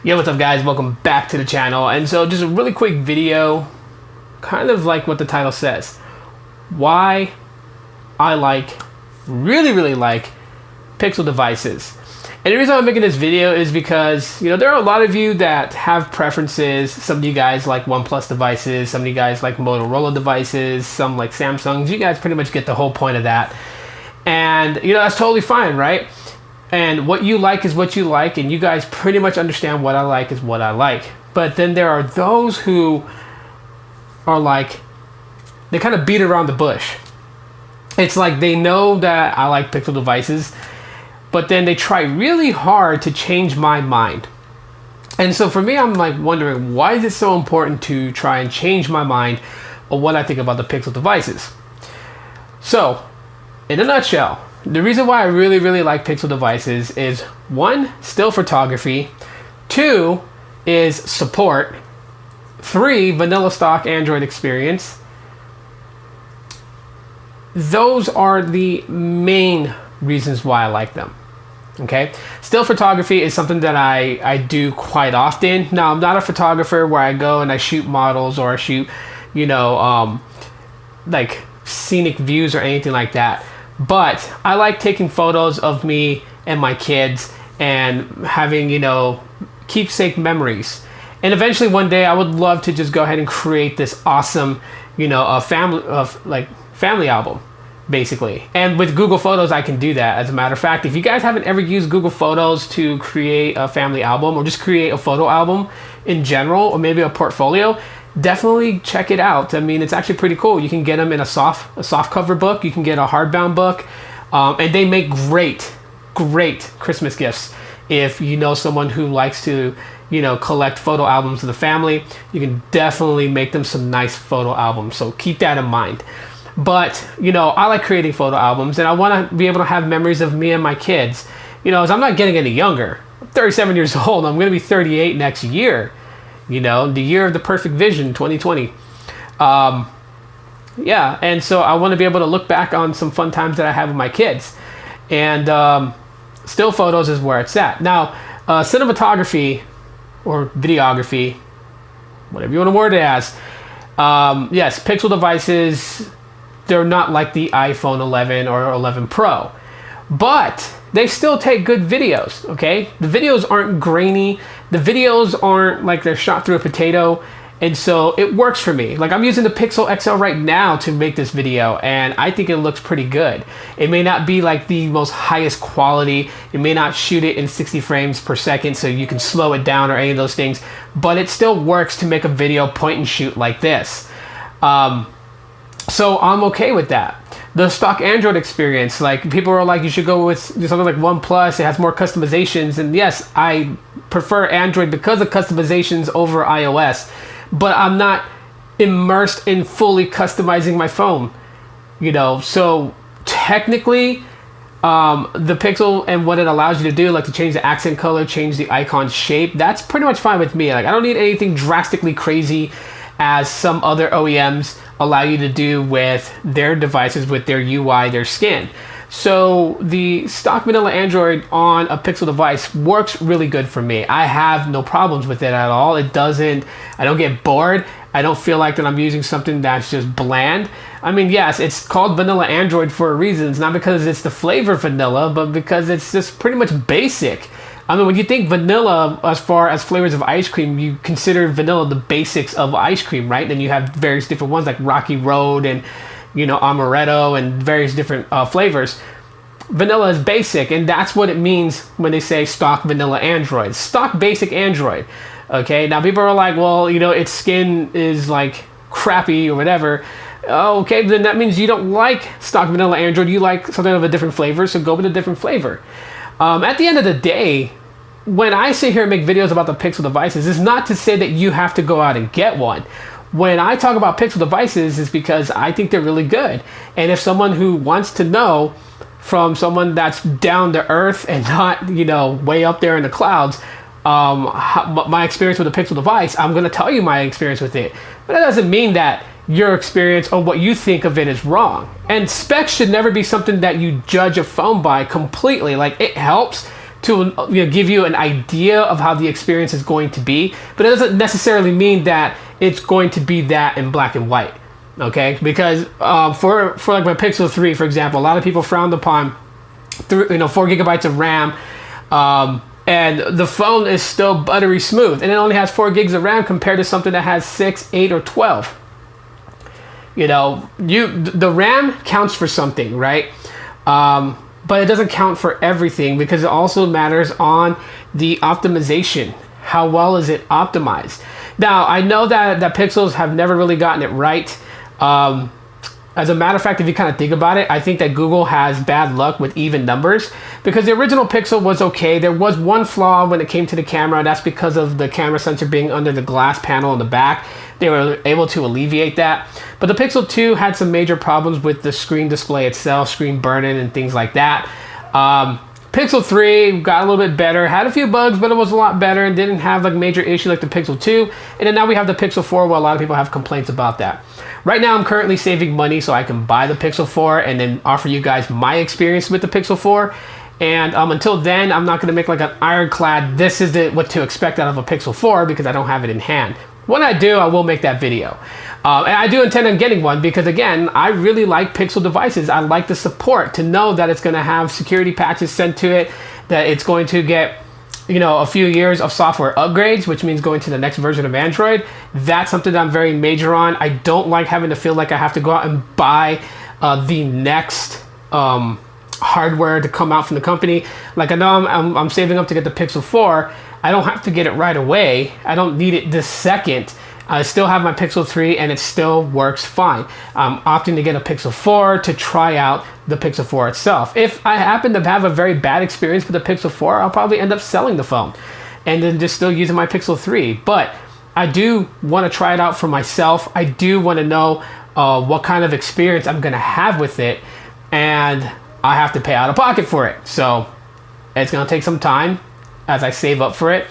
Yo, what's up guys, welcome back to the channel. And so just a really quick video, kind of like what the title says, why I really like Pixel devices. And the reason I'm making this video is because, you know, there are a lot of you that have preferences. Some of you guys like OnePlus devices, some of you guys like Motorola devices, some like Samsungs. You guys pretty much get the whole point of that. And, you know, that's totally fine, right? And what you like is what you like, and you guys pretty much understand what I like is what I like. But then there are those who are like, they kind of beat around the bush. It's like they know that I like Pixel devices, but then they try really hard to change my mind. And so for me, I'm like wondering, why is it so important to try and change my mind on what I think about the Pixel devices? So, in a nutshell, the reason why I really like Pixel devices is 1, still photography, 2 is support, 3, vanilla stock Android experience. Those are the main reasons why I like them. Okay, still photography is something that I do quite often. Now, I'm not a photographer where I go and I shoot models or I shoot, you know, like scenic views or anything like that. But I like taking photos of me and my kids and having, you know, keepsake memories. And eventually one day I would love to just go ahead and create this awesome, you know, family album, basically. And with Google Photos, I can do that. As a matter of fact, if you guys haven't ever used Google Photos to create a family album or just create a photo album in general, or maybe a portfolio, definitely check it out. I mean, it's actually pretty cool. You can get them in a soft cover book. You can get a hardbound book, and they make great Christmas gifts. If you know someone who likes to, you know, collect photo albums of the family, you can definitely make them some nice photo albums. So keep that in mind. But, you know, I like creating photo albums, and I want to be able to have memories of me and my kids. You know, as I'm not getting any younger. I'm 37 years old. I'm going to be 38 next year. You know, the year of the perfect vision, 2020. Yeah, and so I want to be able to look back on some fun times that I have with my kids. And still photos is where it's at. Now, cinematography or videography, whatever you want to word it as. Yes, Pixel devices, they're not like the iPhone 11 or 11 Pro. But they still take good videos, okay? The videos aren't grainy. The videos aren't like they're shot through a potato. And so it works for me. Like, I'm using the Pixel XL right now to make this video, and I think it looks pretty good. It may not be like the most highest quality. It may not shoot it in 60 frames per second so you can slow it down or any of those things, but it still works to make a video point and shoot like this. So I'm okay with that. The stock Android experience, like, people are like, you should go with something like OnePlus. It has more customizations. And yes, I prefer Android because of customizations over iOS, but I'm not immersed in fully customizing my phone, you know? So technically, the Pixel and what it allows you to do, like to change the accent color, change the icon shape, that's pretty much fine with me. Like, I don't need anything drastically crazy as some other OEMs allow you to do with their devices, with their UI, their skin. So the stock vanilla Android on a Pixel device works really good for me. I have no problems with it at all. I don't get bored. I don't feel like that I'm using something that's just bland. I mean, yes, it's called vanilla Android for a reason. It's not because it's the flavor vanilla, but because it's just pretty much basic. I mean, when you think vanilla, as far as flavors of ice cream, you consider vanilla the basics of ice cream, right? Then you have various different ones like Rocky Road and, you know, Amaretto and various different flavors. Vanilla is basic, and that's what it means when they say stock vanilla Android. Stock basic Android. Okay, now people are like, well, you know, its skin is like crappy or whatever. Okay, then that means you don't like stock vanilla Android. You like something of a different flavor, so go with a different flavor. At the end of the day, when I sit here and make videos about the Pixel devices, it's not to say that you have to go out and get one. When I talk about Pixel devices, it's because I think they're really good. And if someone who wants to know from someone that's down to earth and not, you know, way up there in the clouds, my experience with a Pixel device, I'm going to tell you my experience with it. But that doesn't mean that your experience or what you think of it is wrong. And specs should never be something that you judge a phone by completely. Like, it helps to give you an idea of how the experience is going to be, but it doesn't necessarily mean that it's going to be that in black and white. Okay, because for like my Pixel 3, for example, a lot of people frowned upon 4 gigabytes of RAM, and the phone is still buttery smooth, and it only has 4 gigs of RAM compared to something that has 6, 8, or 12. The RAM counts for something, right? But it doesn't count for everything, because it also matters on the optimization. How well is it optimized? Now, I know that Pixels have never really gotten it right. As a matter of fact, if you kind of think about it, I think that Google has bad luck with even numbers, because the original Pixel was okay. There was one flaw when it came to the camera, and that's because of the camera sensor being under the glass panel in the back. They were able to alleviate that. But the Pixel 2 had some major problems with the screen display itself, screen burn-in and things like that. Pixel 3 got a little bit better, had a few bugs, but it was a lot better and didn't have like major issue like the Pixel 2. And then now we have the Pixel 4, where a lot of people have complaints about that. Right now I'm currently saving money so I can buy the Pixel 4 and then offer you guys my experience with the Pixel 4. And until then, I'm not going to make like an ironclad, this is what to expect out of a Pixel 4, because I don't have it in hand. When I do, I will make that video. And I do intend on getting one, because again, I really like Pixel devices. I like the support, to know that it's going to have security patches sent to it, that it's going to get a few years of software upgrades, which means going to the next version of Android. That's something that I'm very major on. I don't like having to feel like I have to go out and buy the next hardware to come out from the company. Like, I know I'm saving up to get the Pixel 4. I don't have to get it right away. I don't need it this second. I still have my Pixel 3 and it still works fine. I'm opting to get a Pixel 4 to try out the Pixel 4 itself. If I happen to have a very bad experience with the Pixel 4, I'll probably end up selling the phone and then just still using my Pixel 3. But I do want to try it out for myself. I do want to know what kind of experience I'm going to have with it, and I have to pay out of pocket for it. So it's going to take some time as I save up for it.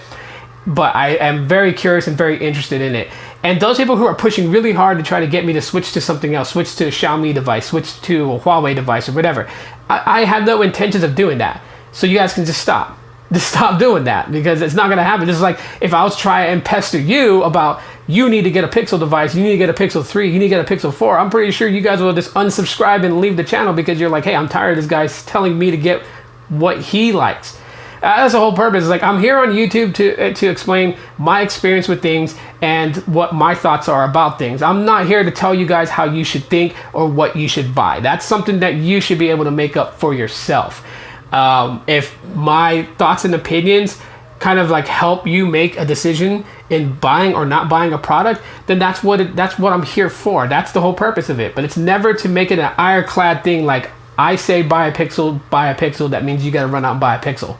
But I am very curious and very interested in it. And those people who are pushing really hard to try to get me to switch to something else, switch to a Xiaomi device, switch to a Huawei device or whatever, I have no intentions of doing that. So you guys can just stop. Just stop doing that, because it's not going to happen. Just like if I was trying and pester you about, you need to get a Pixel device, you need to get a Pixel 3, you need to get a Pixel 4, I'm pretty sure you guys will just unsubscribe and leave the channel, because you're like, hey, I'm tired of this guy telling me to get what he likes. That's the whole purpose. Like, I'm here on YouTube to explain my experience with things and what my thoughts are about things. I'm not here to tell you guys how you should think or what you should buy. That's something that you should be able to make up for yourself. If my thoughts and opinions kind of like help you make a decision in buying or not buying a product, then that's what I'm here for. That's the whole purpose of it. But it's never to make it an ironclad thing like, I say buy a Pixel, that means you got to run out and buy a Pixel.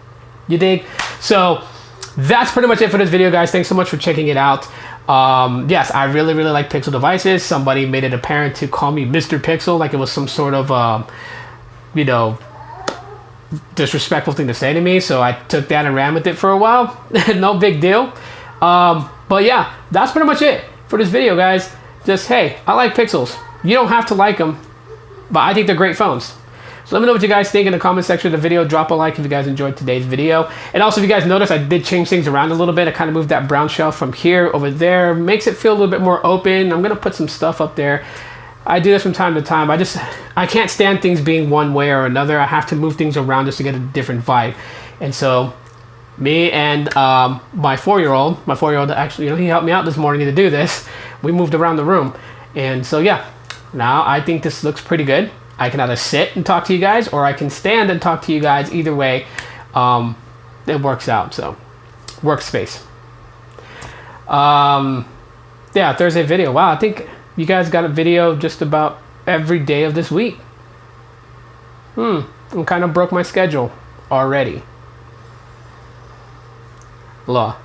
You dig? So that's pretty much it for this video, guys. Thanks so much for checking it out. Yes, I really like Pixel devices. Somebody made it apparent to call me Mr. Pixel, like it was some sort of disrespectful thing to say to me. So I took that and ran with it for a while. No big deal. But yeah, that's pretty much it for this video, guys. Just, hey, I like Pixels. You don't have to like them, but I think they're great phones. So let me know what you guys think in the comment section of the video. Drop a like if you guys enjoyed today's video. And also, if you guys notice, I did change things around a little bit. I kind of moved that brown shelf from here over there. Makes it feel a little bit more open. I'm going to put some stuff up there. I do this from time to time. I can't stand things being one way or another. I have to move things around just to get a different vibe. And so me and my 4-year-old actually, he helped me out this morning to do this. We moved around the room. And so, yeah, now I think this looks pretty good. I can either sit and talk to you guys, or I can stand and talk to you guys. Either way, it works out. So, workspace. Yeah, Thursday video. Wow, I think you guys got a video just about every day of this week. I kind of broke my schedule already. Aloha.